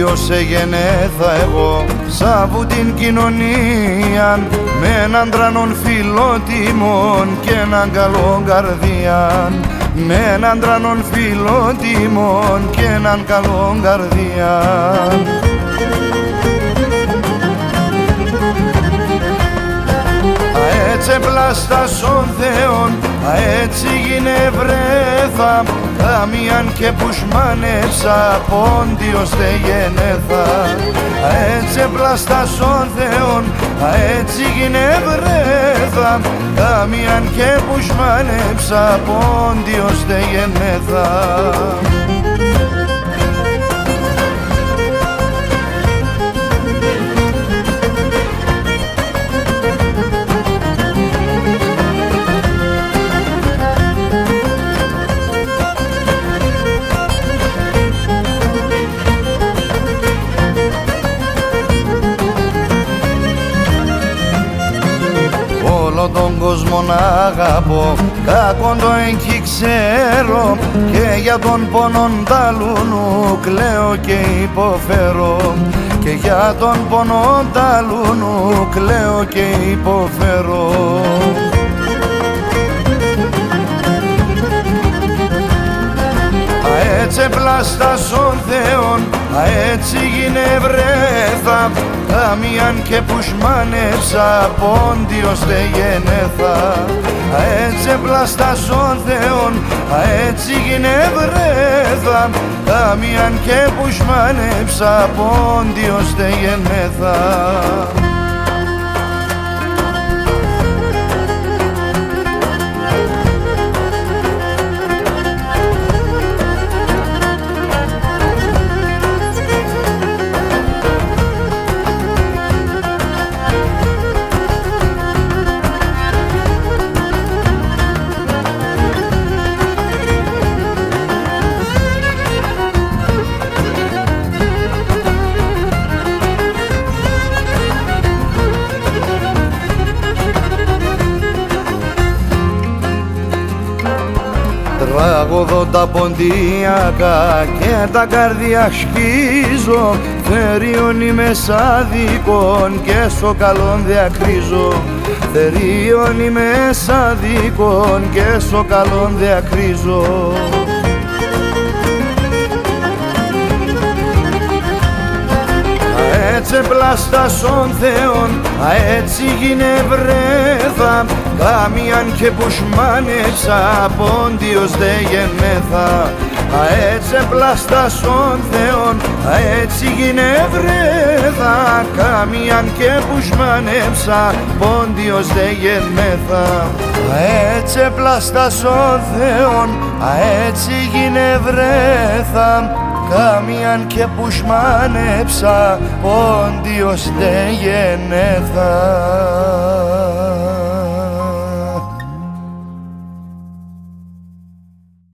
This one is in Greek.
Πόντιος εγενέθα εγώ σ' την κοινωνία, με έναν τρανόν φιλότιμον και έναν καλόν καρδιάν, με έναν τρανόν φιλότιμον και έναν καλόν καρδιάν. Έτσι πλάστα στον Θεόν, έτσι γινευρέθα, καμίαν και που σμάνεψα, Πόντιος τε γενέθα. Έτσι πλάστα στον Θεόν, έτσι γινευρέθα, καμίαν και που σμάνεψα, Πόντιος τε γενέθα. Όλο τον κόσμο να αγαπώ, κακόν το έγχει ξέρω, και για τον πόνον ταλούνου κλαίω και υποφέρω, και για τον πόνον ταλούνου κλαίω και υποφέρω. Έτσι πλάστα στον Θεόν, έτσι γινευρέθα, καμίαν και που σμάνεψα, Πόντιος τε γενέθα. Έτσι πλάστα στον Θεόν, έτσι γινευρέθα, καμίαν και που σμάνεψα, Πόντιος τε γενέθα. Τραγωδώ τα ποντιακά και τα καρδιά σκίζω, θερίων είμαι σαδικών και στο καλόν διακρίζω, θερίων είμαι σαδικών και στο καλόν διακρίζω. Έτσι πλάστα στον Θεόν, έτσι γινευρέθα, καμίαν και που σμάνεψα, Πόντιος τε γενέθα. Έτσι πλάστα στον Θεόν, έτσι γινευρέθα, καμίαν και που σμάνεψα, Πόντιος τε γενέθα. Έτσι πλάστα στον Θεόν, έτσι γινευρέθα, καμίαν και που σμάνεψα, Πόντιος τε γενέθα.